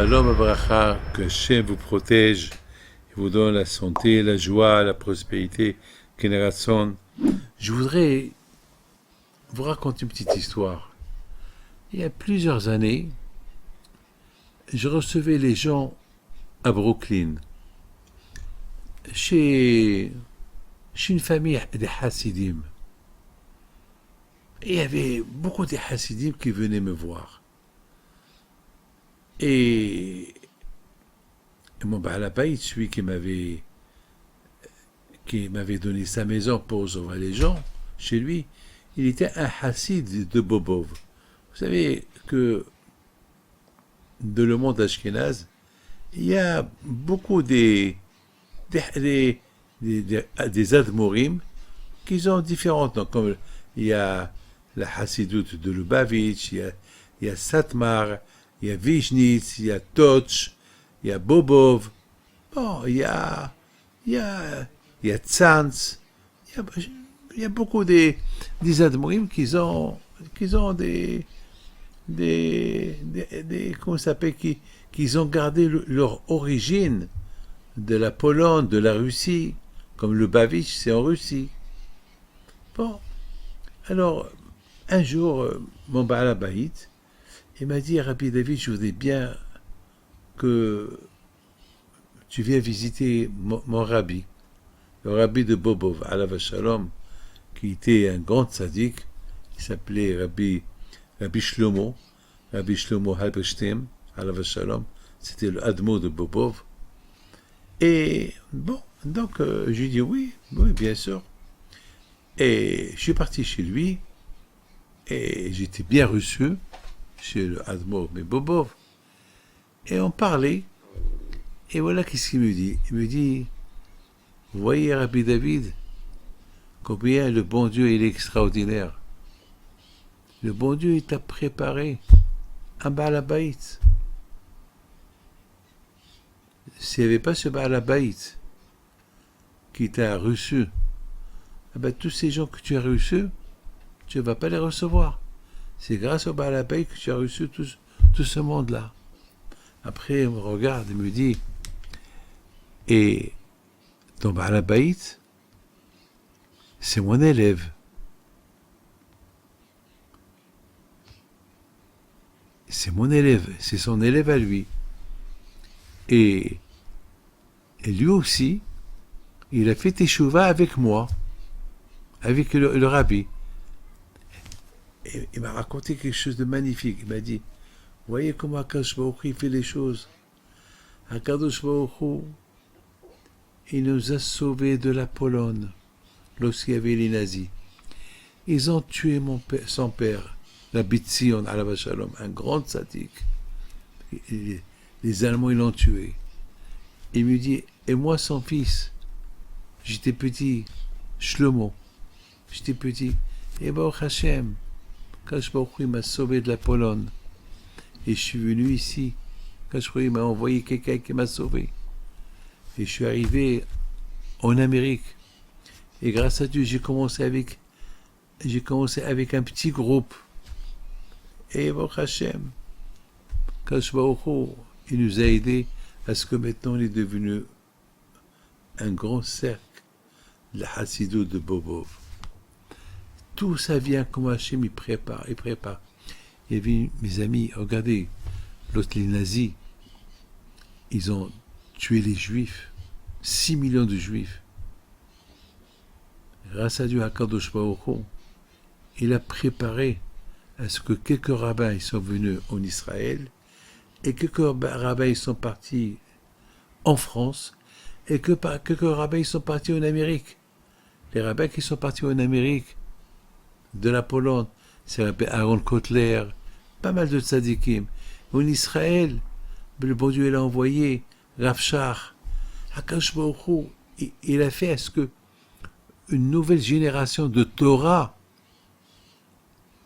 Shalom Abracha, que Hachem vous protège et vous donne la santé, la joie, la prospérité, Keneratson. Je voudrais vous raconter une petite histoire. Il y a plusieurs années, je recevais les gens à Brooklyn, chez une famille des Hasidim. Et il y avait beaucoup de Hasidim qui venaient me voir. Et mon Baal Habayit, celui qui m'avait donné sa maison pour recevoir les gens chez lui, il était un Hassid de Bobov. Vous savez que dans le monde ashkénaze, il y a beaucoup des admorim qui ont différents noms, comme il y a la Hassidoute de Lubavitch, il y a Satmar, il y a Vishnitz, il y a Toch, il y a Bobov, bon, il y a Tzantz, il y a beaucoup des admorim qui ont comment ça s'appelle, qui ont gardé leur origine de la Pologne, de la Russie, comme le Lubavitch, c'est en Russie. Bon, alors, un jour, mon Baal Habayit, il m'a dit, Rabbi David, je voudrais bien que tu viennes visiter mon rabbi, le rabbi de Bobov, Alav Shalom, qui était un grand tzaddik, il s'appelait Rabbi Shlomo Halberstam, Alav Shalom, c'était le Admo de Bobov. Et bon, donc je lui ai dit oui, bien sûr. Et je suis parti chez lui, et j'étais bien reçu chez le Admo de Bobov. Et on parlait, et voilà qu'est-ce qu'il me dit. Il me dit, vous voyez Rabbi David, combien le bon Dieu il est extraordinaire. Le bon Dieu il t'a préparé un Baal Habayit. S'il n'y avait pas ce Baal Habayit qui t'a reçu, eh ben, tous ces gens que tu as reçus, tu ne vas pas les recevoir. C'est grâce au Baal Habayit que tu as reçu tout ce monde-là. Après, il me regarde et me dit, et ton Baal Habayit, c'est mon élève. C'est mon élève, c'est son élève à lui. Et lui aussi, il a fait teshuva avec moi, avec le rabbi. Et il m'a raconté quelque chose de magnifique. Il m'a dit, voyez comment Akadosh Baruch Hu fait les choses. Akadosh Baruch Hu, il nous a sauvés de la Pologne lorsqu'il y avait les nazis. Ils ont tué son père, Rabbi Tzion, Alav Shalom, un grand tzaddik. Les Allemands, ils l'ont tué. Il me dit, et moi, son fils, j'étais petit, Shlomo, j'étais petit, et Baruch Hashem, Akadosh Baruch Hu m'a sauvé de la Pologne. Et je suis venu ici, Akadosh Baruch Hu m'a envoyé quelqu'un qui m'a sauvé. Et je suis arrivé en Amérique. Et grâce à Dieu, j'ai commencé avec un petit groupe. Et Baruch Hashem, Akadosh Baruch Hu, il nous a aidés à ce que maintenant on est devenu un grand cercle, la Hassidut de Bobov. Tout ça vient comme Hachem, il prépare. Il y avait mes amis, regardez, les nazis, ils ont tué les Juifs, 6 millions de Juifs. Grâce à Dieu, Akadosh Baruch Hu, il a préparé à ce que quelques rabbins ils sont venus en Israël, et quelques rabbins ils sont partis en France, et quelques rabbins ils sont partis en Amérique. Les rabbins qui sont partis en Amérique, de la Pologne, c'est Rabbi Aaron Kotler, pas mal de tzadikim. En Israël, le bon Dieu l'a envoyé, Rav Shach. Akadosh Baruch Hu, il a fait à ce que une nouvelle génération de Torah,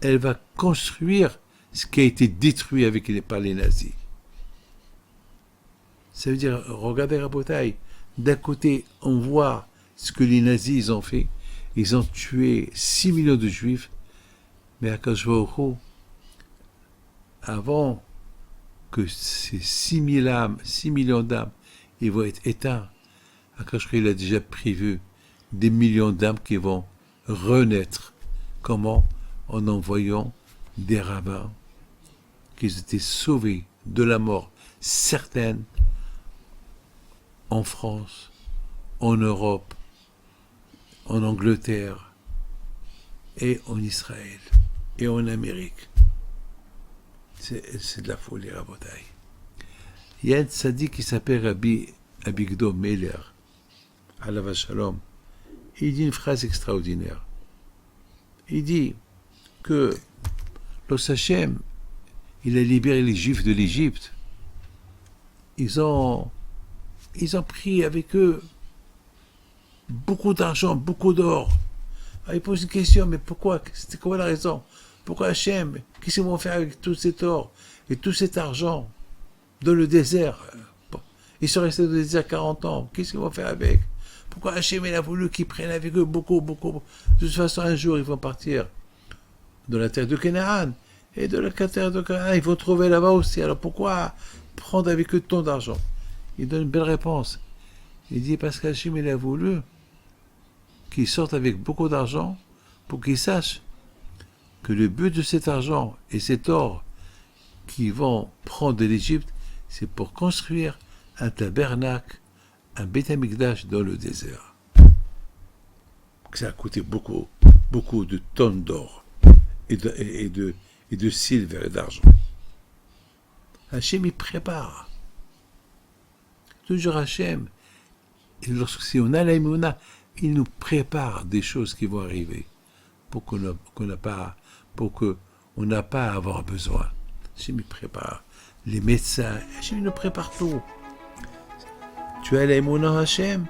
elle va construire ce qui a été détruit par les nazis. Ça veut dire, regardez Rabotai, d'un côté, on voit ce que les nazis ont fait. Ils ont tué 6 millions de juifs, mais Akadosh Baruch Hu, avant que ces 6 000 âmes, 6 millions d'âmes, ils vont être éteints. Akash il a déjà prévu des millions d'âmes qui vont renaître. Comment? En envoyant des rabbins qui étaient sauvés de la mort certaine en France, en Europe, en Angleterre et en Israël et en Amérique. C'est de la folie, Rabotai. Il y a un tzaddik qui s'appelle Rabbi Abigdor Meller, Alav Shalom. Il dit une phrase extraordinaire. Il dit que lorsque Hachem, il a libéré les Juifs de l'Égypte, ils ont pris avec eux beaucoup d'argent, beaucoup d'or. Alors, il pose une question, mais pourquoi? C'était quoi la raison? Pourquoi Hachem? Qu'est-ce qu'ils vont faire avec tout cet or et tout cet argent dans le désert? Ils sont restés dans le désert 40 ans. Qu'est-ce qu'ils vont faire avec? Pourquoi Hachem il a voulu qu'ils prennent avec eux beaucoup? De toute façon, un jour, ils vont partir dans la terre de Canaan. Et de la terre de Canaan, ils vont trouver là-bas aussi. Alors pourquoi prendre avec eux tant d'argent? Il donne une belle réponse. Il dit parce qu'Hachem il a voulu qu'ils sortent avec beaucoup d'argent pour qu'ils sachent que le but de cet argent et cet or qu'ils vont prendre de l'Égypte, c'est pour construire un tabernacle, un Beth Amikdash dans le désert. Ça a coûté beaucoup de tonnes d'or et de silver et d'argent. Hachem il prépare. Toujours Hachem, si on a l'aïmouna, il nous prépare des choses qui vont arriver pour qu'on n'a pas à avoir besoin. Hachem il prépare les médecins, Hachem il nous prépare tout. Tu as l'aïmouna Hachem,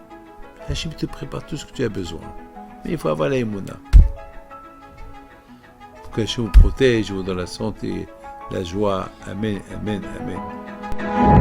Hachem te prépare tout ce que tu as besoin. Mais il faut avoir l'aïmouna. Pour que Hachem vous protège, vous donne la santé, la joie. Amen, amen, amen.